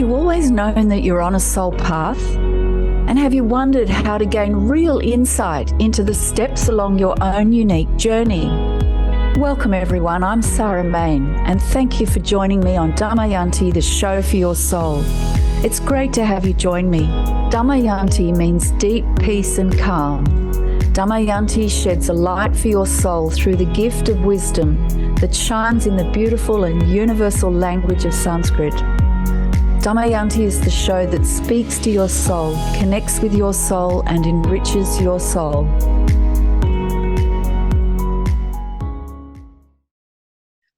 you always known that you're on a soul path? And have you wondered how to gain real insight into the steps along your own unique journey? Welcome everyone, I'm Sarah Main, and thank you for joining me on Damayanti, the show for your soul. It's great to have you join me. Damayanti means deep peace and calm. Damayanti sheds a light for your soul through the gift of wisdom that shines in the beautiful and universal language of Sanskrit. Damayanti is the show that speaks to your soul, connects with your soul, and enriches your soul.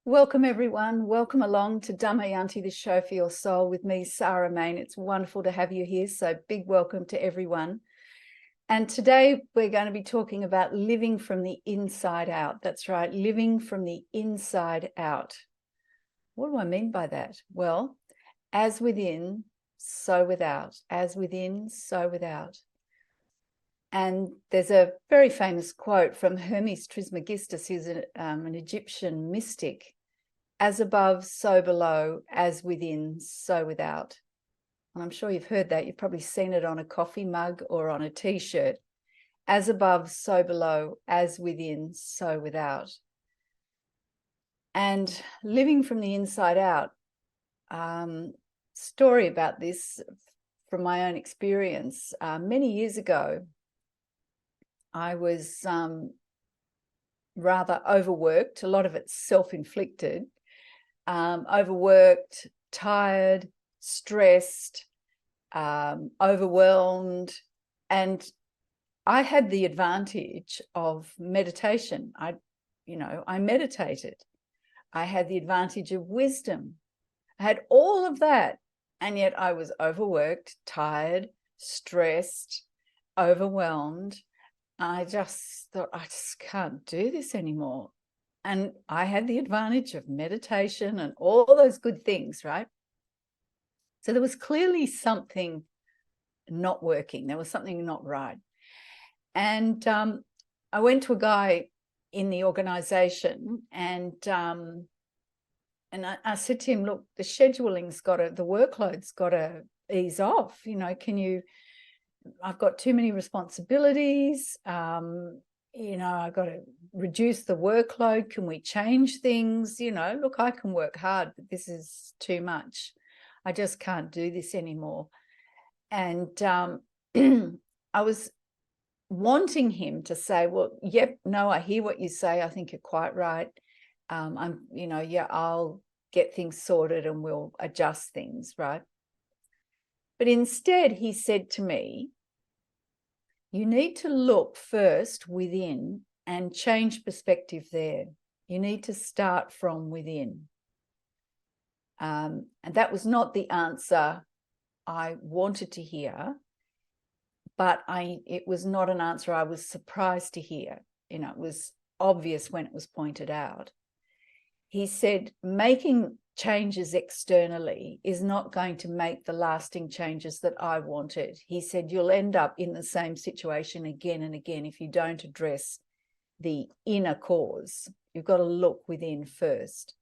Welcome everyone. Welcome along to Damayanti, the show for your soul with me, Sarah Main. It's wonderful to have you here. So big welcome to everyone. And today we're going to be talking about living from the inside out. That's right, living from the inside out. What do I mean by that? Well, as within, so without. As within, so without. And there's a very famous quote from Hermes Trismegistus, who's an Egyptian mystic. As above, so below, as within, so without. And I'm sure you've heard that. You've probably seen it on a coffee mug or on a T-shirt. As above, so below, as within, so without. And living from the inside out, story about this from my own experience. Many years ago, I was rather overworked. A lot of it self-inflicted. Overworked, tired, stressed, overwhelmed, and I had the advantage of meditation. I meditated. I had the advantage of wisdom. I had all of that, and yet I was overworked, tired, stressed, overwhelmed. I just thought, I just can't do this anymore. And I had the advantage of meditation and all those good things, right? So there was clearly something not working. There was something not right. And I went to a guy in the organization and I said to him, look, the scheduling's the workload's got to ease off. I've got too many responsibilities. I've got to reduce the workload. Can we change things? Look, I can work hard, but this is too much. I just can't do this anymore. And I was wanting him to say, well, yep, no, I hear what you say. I think you're quite right. I'll get things sorted and we'll adjust things, right? But instead, he said to me, you need to look first within and change perspective there. You need to start from within. And that was not the answer I wanted to hear, but it was not an answer I was surprised to hear. It was obvious when it was pointed out. He said, making changes externally is not going to make the lasting changes that I wanted. He said, you'll end up in the same situation again and again if you don't address the inner cause. You've got to look within first.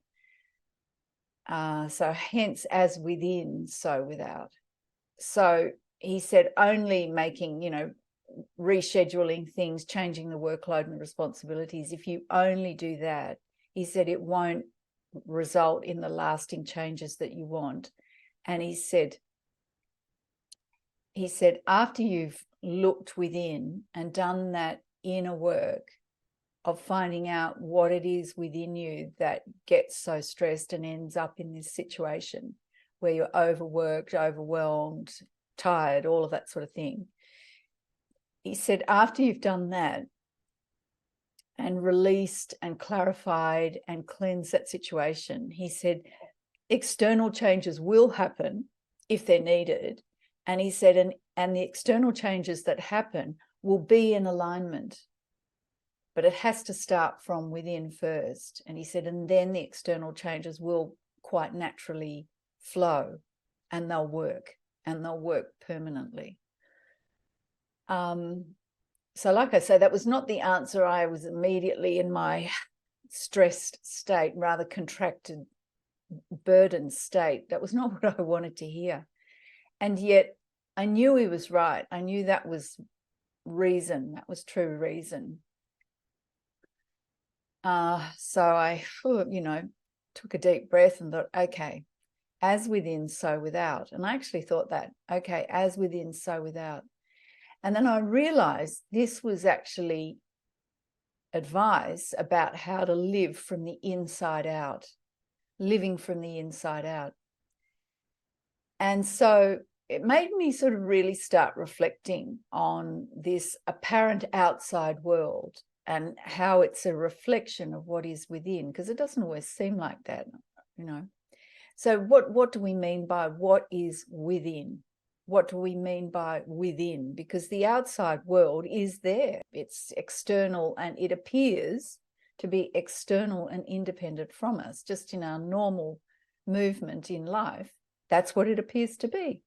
So hence, as within, so without. So he said, only making, rescheduling things, changing the workload and responsibilities, if you only do that, he said, it won't result in the lasting changes that you want. And he said, after you've looked within and done that inner work of finding out what it is within you that gets so stressed and ends up in this situation where you're overworked, overwhelmed, tired, all of that sort of thing. He said, after you've done that and released and clarified and cleansed that situation, he said, external changes will happen if they're needed. And he said, and the external changes that happen will be in alignment, but it has to start from within first. And he said, and then the external changes will quite naturally flow and they'll work permanently. So like I say, that was not the answer. I was immediately in my stressed state, rather contracted, burdened state. That was not what I wanted to hear. And yet I knew he was right. I knew that was reason, that was true reason. So I, took a deep breath and thought, okay, as within, so without. And I actually thought that, okay, as within, so without. And then I realized this was actually advice about how to live from the inside out, living from the inside out. And so it made me sort of really start reflecting on this apparent outside world and how it's a reflection of what is within, because it doesn't always seem like that, So what do we mean by what is within? What do we mean by within? Because the outside world is there. It's external, and it appears to be external and independent from us, just in our normal movement in life. That's what it appears to be.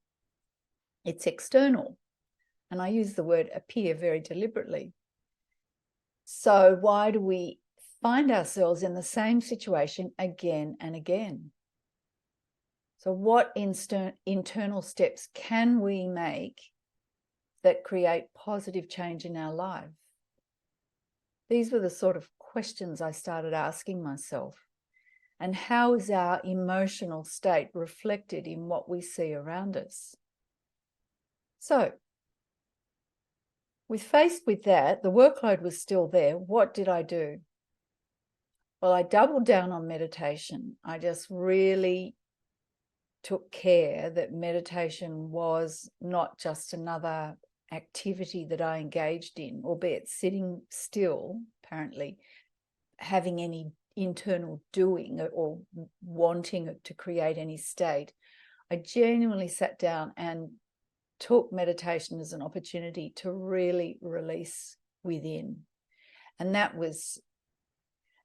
It's external. And I use the word appear very deliberately. So why do we find ourselves in the same situation again and again? So what internal steps can we make that create positive change in our life? These were the sort of questions I started asking myself. And how is our emotional state reflected in what we see around us? So, faced with that, the workload was still there. What did I do? Well, I doubled down on meditation. I just really took care that meditation was not just another activity that I engaged in, albeit sitting still, apparently, having any internal doing or wanting to create any state. I genuinely sat down and took meditation as an opportunity to really release within. And that was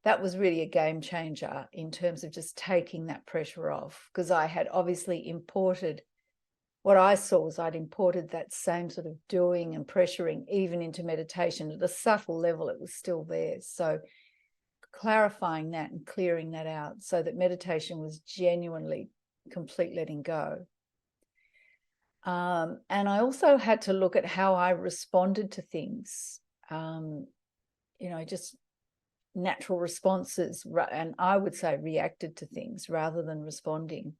really a game changer in terms of just taking that pressure off, because I had obviously imported, what I saw was I'd imported that same sort of doing and pressuring even into meditation. At a subtle level, it was still there. So clarifying that and clearing that out so that meditation was genuinely complete letting go. And I also had to look at how I responded to things, just natural responses, and I would say reacted to things rather than responding.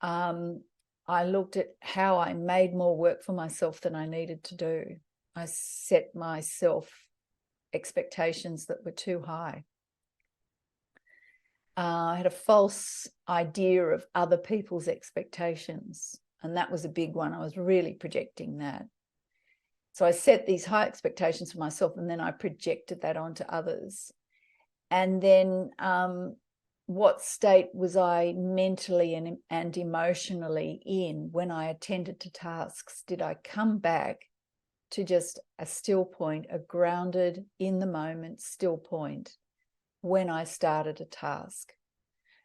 I looked at how I made more work for myself than I needed to do. I set myself expectations that were too high. I had a false idea of other people's expectations, and that was a big one. I was really projecting that. So I set these high expectations for myself, and then I projected that onto others. And then what state was I mentally and emotionally in when I attended to tasks? Did I come back to just a still point, a grounded, in the moment still point when I started a task?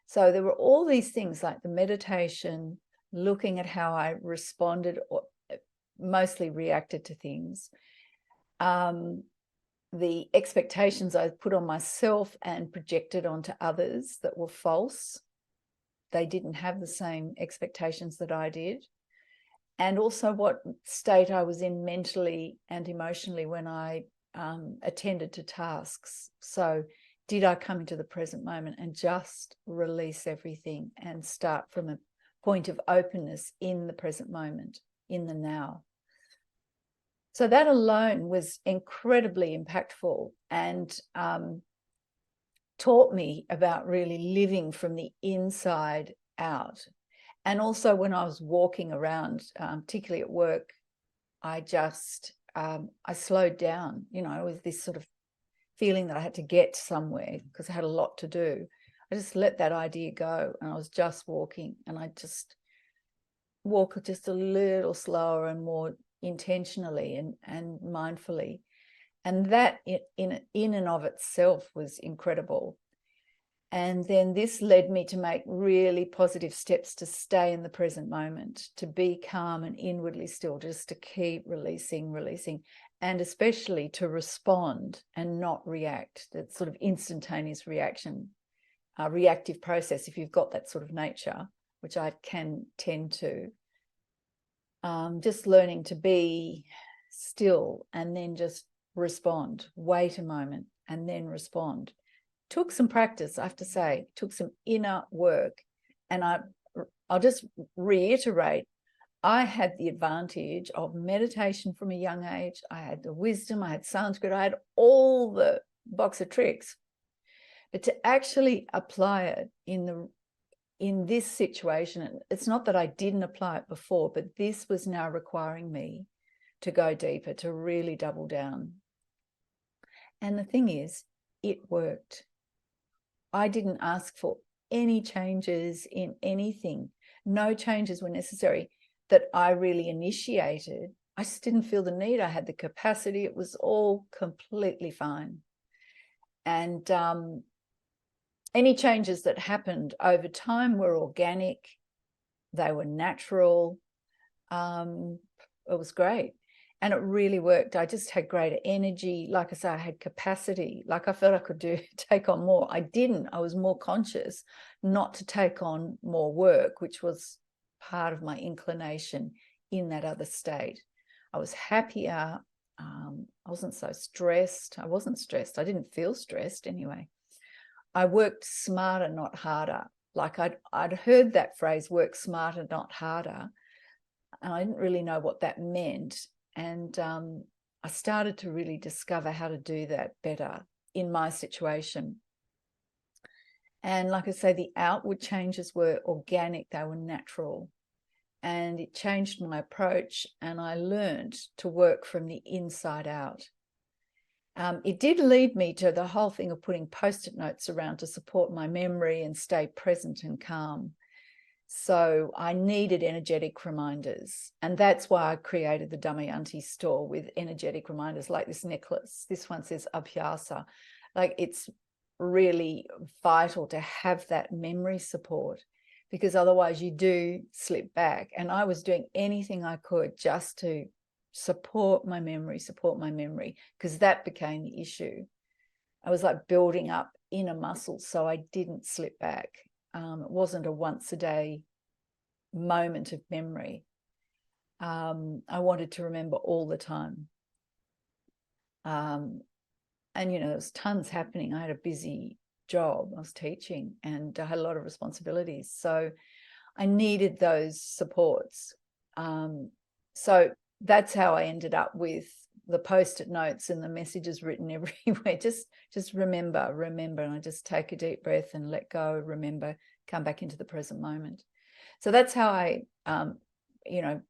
So there were all these things like the meditation, looking at how I responded or mostly reacted to things, the expectations I put on myself and projected onto others that were false. They didn't have the same expectations that I did. And also what state I was in mentally and emotionally when I attended to tasks. So did I come into the present moment and just release everything and start from a point of openness in the present moment, in the now? So that alone was incredibly impactful and taught me about really living from the inside out. And also when I was walking around, particularly at work, I just, I slowed down, with this sort of feeling that I had to get somewhere because I had a lot to do. I just let that idea go, and I was just walking, and I just walk just a little slower and more intentionally and mindfully. And that in and of itself was incredible. And then this led me to make really positive steps to stay in the present moment, to be calm and inwardly still, just to keep releasing, and especially to respond and not react. That sort of instantaneous reaction, reactive process, if you've got that sort of nature, which I can tend to, just learning to be still and then just respond, wait a moment and then respond. Took some practice, I have to say, took some inner work. And I'll just reiterate, I had the advantage of meditation from a young age. I had the wisdom, I had Sanskrit, I had all the box of tricks. But to actually apply it in this situation, it's not that I didn't apply it before, but this was now requiring me to go deeper, to really double down. And the thing is, it worked. I didn't ask for any changes in anything. No changes were necessary that I really initiated. I just didn't feel the need. I had the capacity. It was all completely fine. And any changes that happened over time were organic. They were natural. It was great. And it really worked. I just had greater energy. Like I say, I had capacity. Like I felt I could take on more. I didn't. I was more conscious not to take on more work, which was part of my inclination in that other state. I was happier. I wasn't so stressed. I wasn't stressed. I didn't feel stressed anyway. I worked smarter, not harder. Like I'd heard that phrase, work smarter, not harder. And I didn't really know what that meant. And I started to really discover how to do that better in my situation. And like I say, the outward changes were organic, they were natural. And it changed my approach, and I learned to work from the inside out. It did lead me to the whole thing of putting post-it notes around to support my memory and stay present and calm. So I needed energetic reminders. And that's why I created the Damayanti store with energetic reminders like this necklace. This one says Abhyasa. Like, it's really vital to have that memory support, because otherwise you do slip back. And I was doing anything I could just to support my memory, because that became the issue. I was like building up inner muscles so I didn't slip back. It wasn't a once a day moment of memory. I wanted to remember all the time. And, you know, there was tons happening. I had a busy job. I was teaching and I had a lot of responsibilities. So I needed those supports. So that's how I ended up with the post-it notes and the messages written everywhere. Just remember, and I just take a deep breath and let go, remember, come back into the present moment. So that's how I,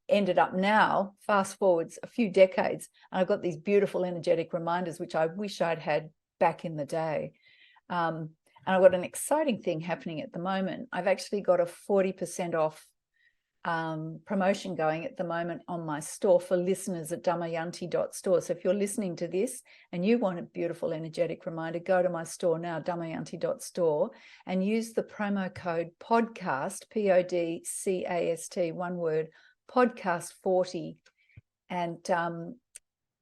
ended up now, fast forwards a few decades, and I've got these beautiful energetic reminders, which I wish I'd had back in the day. And I've got an exciting thing happening at the moment. I've actually got a 40% off promotion going at the moment on my store for listeners at damayanti.store. So if you're listening to this and you want a beautiful energetic reminder, go to my store now, damayanti.store, and use the promo code podcast, PODCAST, one word, podcast 40, and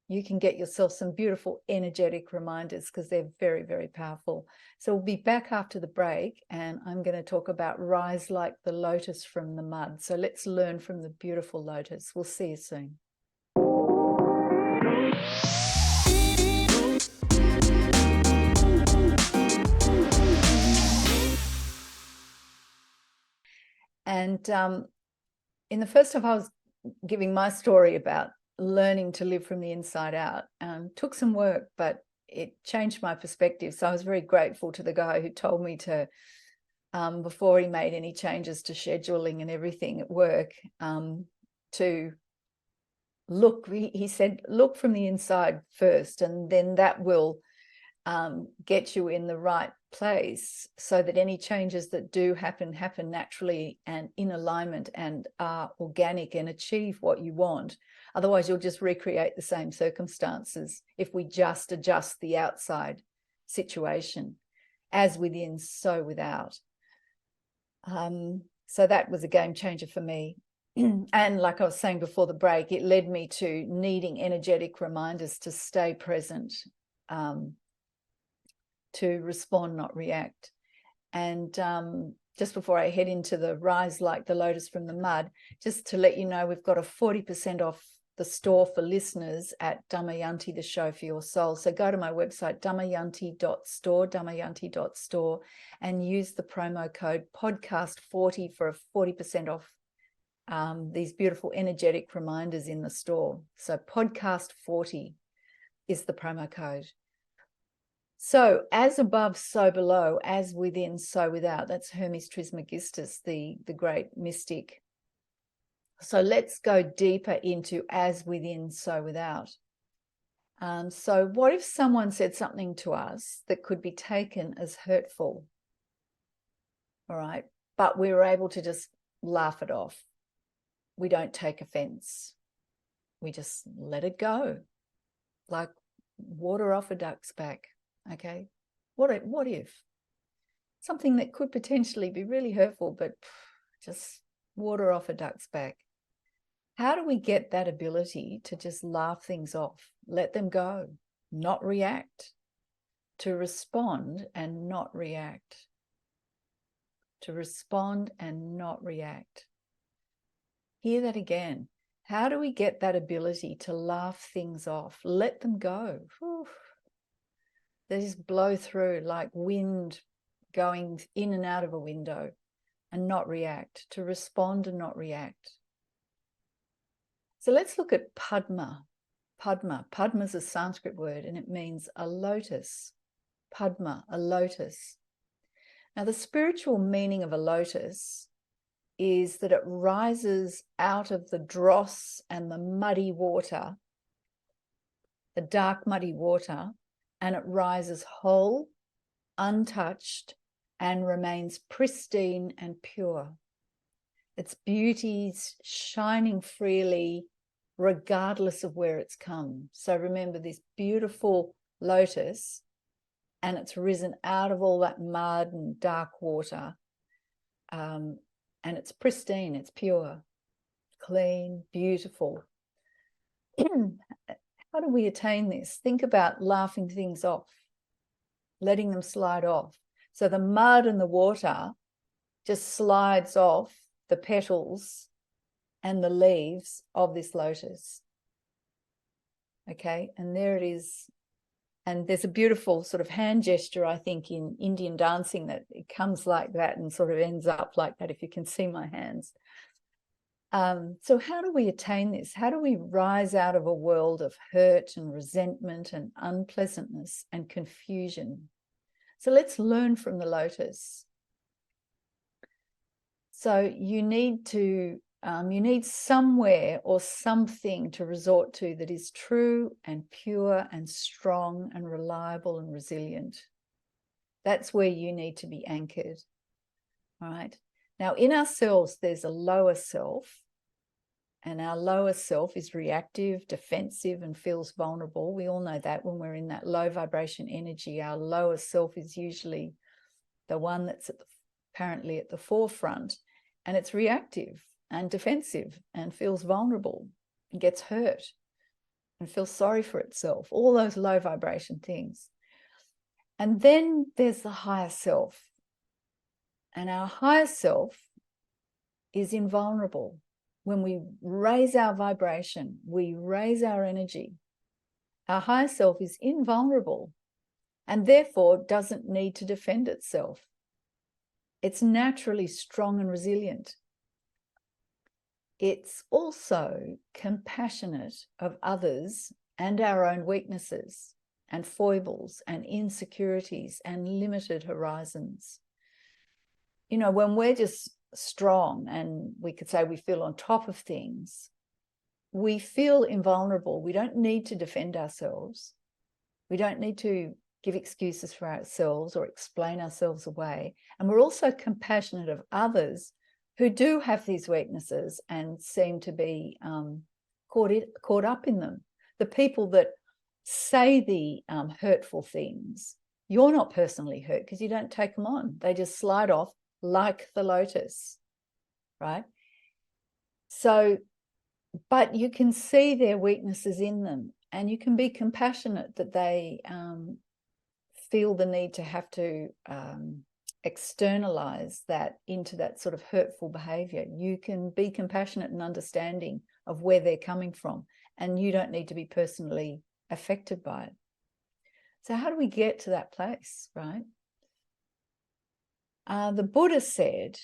you can get yourself some beautiful energetic reminders, because they're very, very powerful. So we'll be back after the break, and I'm going to talk about rise like the lotus from the mud. So let's learn from the beautiful lotus. We'll see you soon. And in the first half, I was giving my story about learning to live from the inside out. Took some work, but it changed my perspective. So I was very grateful to the guy who told me to, before he made any changes to scheduling and everything at work, to look, he said, look from the inside first, and then that will get you in the right place, so that any changes that do happen naturally and in alignment and are organic and achieve what you want. Otherwise, you'll just recreate the same circumstances if we just adjust the outside situation. As within, so without. So that was a game changer for me. And like I was saying before the break, it led me to needing energetic reminders to stay present, to respond, not react. And just before I head into the rise like the lotus from the mud, just to let you know, we've got a 40% off the store for listeners at Damayanti, the show for your soul. So go to my website, damayanti.store, and use the promo code podcast40 for a 40% off these beautiful energetic reminders in the store. So podcast40 is the promo code. So as above, so below, as within, so without. That's Hermes Trismegistus, the great mystic. So let's go deeper into as within, so without. So what if someone said something to us that could be taken as hurtful? All right. But we were able to just laugh it off. We don't take offense. We just let it go, like water off a duck's back. Okay. What if something that could potentially be really hurtful, but just water off a duck's back? How do we get that ability to just laugh things off, let them go, not react, to respond and not react, to respond and not react? Hear that again. How do we get that ability to laugh things off, let them go? Whew. They just blow through like wind going in and out of a window, and not react, to respond and not react. So let's look at Padma. Padma is a Sanskrit word, and it means a lotus. Padma, a lotus. Now, the spiritual meaning of a lotus is that it rises out of the dross and the muddy water, the dark muddy water, and it rises whole, untouched, and remains pristine and pure. Its beauty's shining freely, regardless of where it's come. So remember, this beautiful lotus, and it's risen out of all that mud and dark water, and it's pristine, it's pure, clean, beautiful. How do we attain this? Think about laughing things off, letting them slide off. So the mud and the water just slides off the petals and the leaves of this lotus. Okay, and there it is. And there's a beautiful sort of hand gesture, I think, in Indian dancing, that it comes like that and sort of ends up like that, if you can see my hands. So how do we attain this? How do we rise out of a world of hurt and resentment and unpleasantness and confusion? So let's learn from the lotus. So you need somewhere or something to resort to that is true and pure and strong and reliable and resilient. That's where you need to be anchored. All right. Now, in ourselves, there's a lower self, and our lower self is reactive, defensive, and feels vulnerable. We all know that when we're in that low vibration energy, our lower self is usually the one that's apparently at the forefront, and it's reactive and defensive and feels vulnerable and gets hurt and feels sorry for itself, all those low vibration things. And then there's the higher self. And our higher self is invulnerable. When we raise our vibration, we raise our energy, our higher self is invulnerable and therefore doesn't need to defend itself. It's naturally strong and resilient. It's also compassionate of others and our own weaknesses and foibles and insecurities and limited horizons. You know, when we're just strong and we could say we feel on top of things, we feel invulnerable. We don't need to defend ourselves. We don't need to give excuses for ourselves or explain ourselves away. And we're also compassionate of others who do have these weaknesses and seem to be caught up in them. The people that say the hurtful things, you're not personally hurt because you don't take them on. They just slide off like the lotus, right? So, but you can see their weaknesses in them, and you can be compassionate that they feel the need to have to externalize that into that sort of hurtful behavior. You can be compassionate and understanding of where they're coming from, and you don't need to be personally affected by it. So how do we get to that place, right? The Buddha said,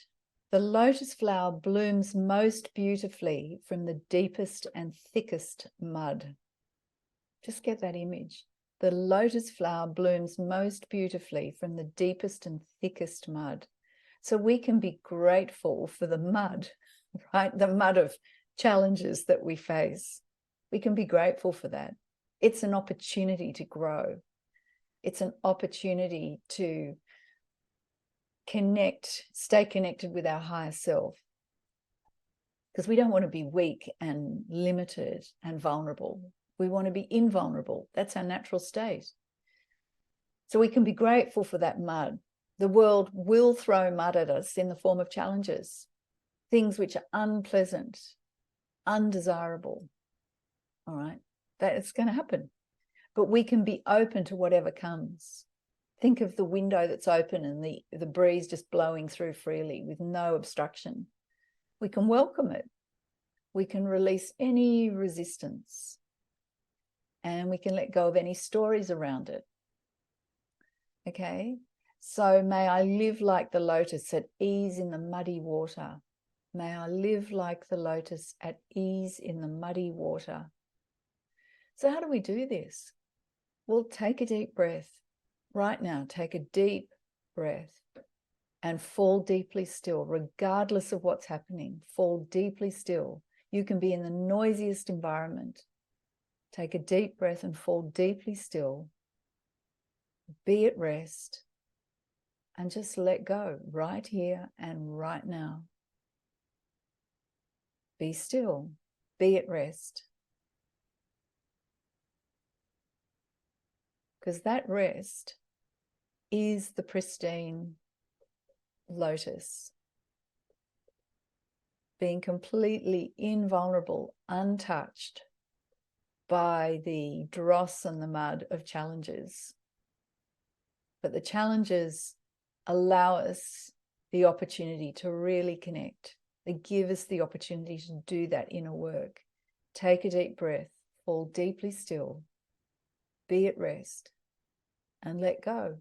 the lotus flower blooms most beautifully from the deepest and thickest mud. Just get that image. The lotus flower blooms most beautifully from the deepest and thickest mud. So we can be grateful for the mud, right? The mud of challenges that we face. We can be grateful for that. It's an opportunity to grow. It's an opportunity to connect, stay connected with our higher self. Because we don't want to be weak and limited and vulnerable. We want to be invulnerable. That's our natural state. So we can be grateful for that mud. The world will throw mud at us in the form of challenges, things which are unpleasant, undesirable. All right, that's going to happen. But we can be open to whatever comes. Think of the window that's open and the breeze just blowing through freely with no obstruction. We can welcome it. We can release any resistance. And we can let go of any stories around it. Okay? So may I live like the lotus at ease in the muddy water. May I live like the lotus at ease in the muddy water. So how do we do this? Well, take a deep breath. Right now, take a deep breath and fall deeply still, regardless of what's happening. Fall deeply still. You can be in the noisiest environment. Take a deep breath and fall deeply still. Be at rest and just let go right here and right now. Be still. Be at rest. Because that rest is the pristine lotus. Being completely invulnerable, untouched by the dross and the mud of challenges. But the challenges allow us the opportunity to really connect. They give us the opportunity to do that inner work. Take a deep breath, fall deeply still, be at rest, and let go.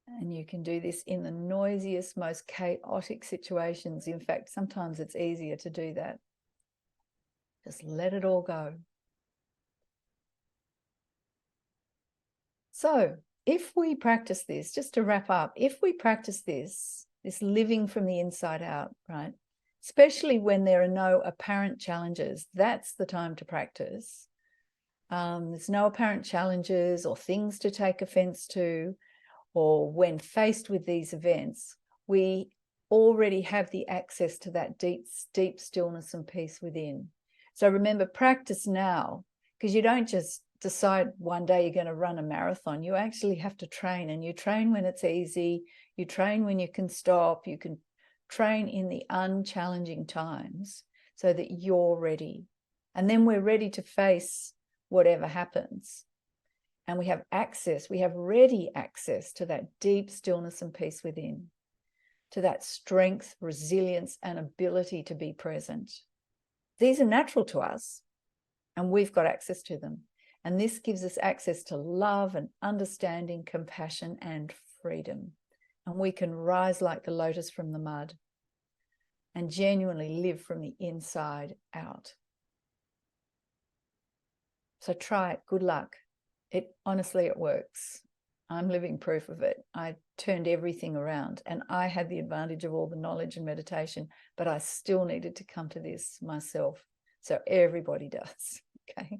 And you can do this in the noisiest, most chaotic situations. In fact, sometimes it's easier to do that. Just let it all go. So if we practice this, just to wrap up, if we practice this living from the inside out, right, especially when there are no apparent challenges, that's the time to practice. There's no apparent challenges or things to take offense to, or when faced with these events, we already have the access to that deep stillness and peace within. So remember, practice now, because you don't just decide one day you're going to run a marathon. You actually have to train, and you train when it's easy. You train when you can stop. You can train in the unchallenging times so that you're ready. And then we're ready to face whatever happens. And we have access, we have ready access to that deep stillness and peace within, to that strength, resilience, and ability to be present. These are natural to us, and we've got access to them. And this gives us access to love and understanding, compassion, and freedom. And we can rise like the lotus from the mud and genuinely live from the inside out. So try it. Good luck. Honestly, it works. I'm living proof of it. I turned everything around, and I had the advantage of all the knowledge and meditation, but I still needed to come to this myself. So everybody does, okay?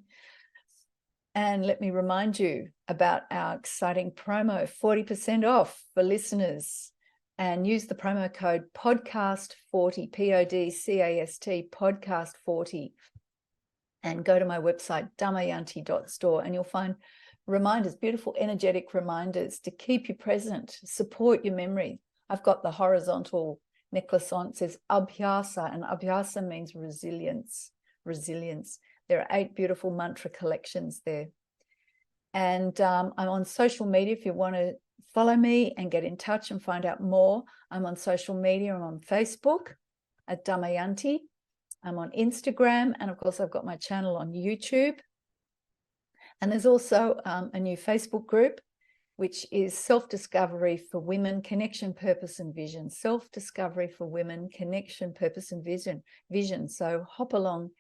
And let me remind you about our exciting promo, 40% off for listeners, and use the promo code podcast40, PODCAST, podcast40, and go to my website, damayanti.store, and you'll find reminders, beautiful energetic reminders to keep you present, support your memory. I've got the horizontal necklace on. It says Abhyasa, and Abhyasa means resilience. There are 8 beautiful mantra collections there. And I'm on social media if you want to follow me and get in touch and find out more. I'm on social media. I'm on Facebook at Damayanti. I'm on Instagram. And of course, I've got my channel on YouTube. And there's also a new Facebook group, which is Self-Discovery for Women, Connection, Purpose and Vision. Self-Discovery for Women, Connection, Purpose and Vision. So hop along.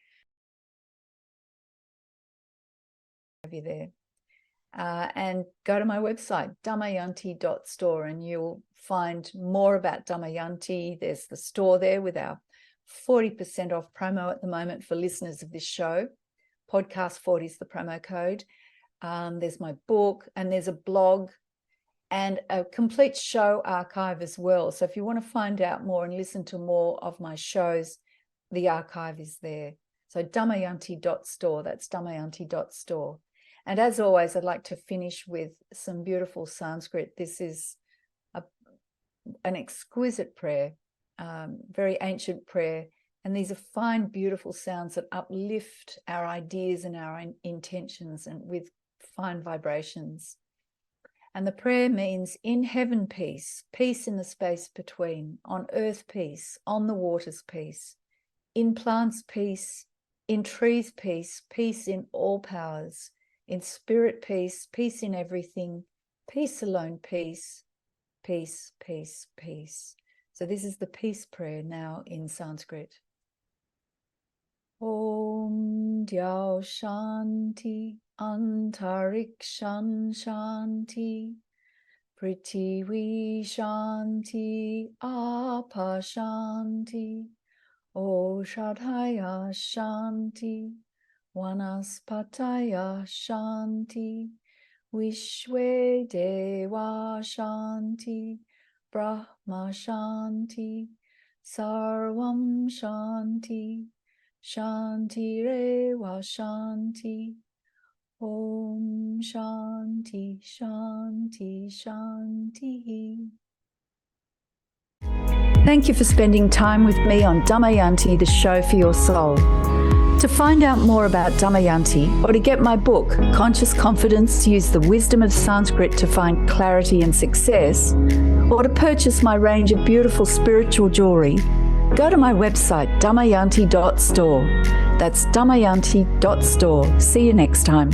Have you there. And go to my website, damayanti.store, and you'll find more about Damayanti. There's the store there with our 40% off promo at the moment for listeners of this show. Podcast 40 is the promo code. There's my book, and there's a blog and a complete show archive as well. So if you want to find out more and listen to more of my shows, the archive is there. So damayanti.store, that's damayanti.store. And as always, I'd like to finish with some beautiful Sanskrit. This is an exquisite prayer, very ancient prayer. And these are fine, beautiful sounds that uplift our ideas and our intentions, and with fine vibrations. And the prayer means: in heaven peace, peace in the space between, on earth peace, on the waters peace, in plants peace, in trees peace, peace in all powers, in spirit peace, peace in everything, peace alone peace, peace, peace, peace. So this is the peace prayer now in Sanskrit. Om Dyau Shanti, Antarikshan Shanti, Prithvi Shanti, Apa Shanti, Oshadhaya Shanti, Vanaspataya Shanti, Vishwe Deva Shanti, Brahma Shanti, Sarvam Shanti, Shanti Reva Shanti, Om Shanti, Shanti, Shanti. Thank you for spending time with me on Damayanti, the show for your soul. To find out more about Damayanti, or to get my book, Conscious Confidence, Use the Wisdom of Sanskrit to Find Clarity and Success, or to purchase my range of beautiful spiritual jewelry, go to my website, damayanti.store. That's damayanti.store. See you next time.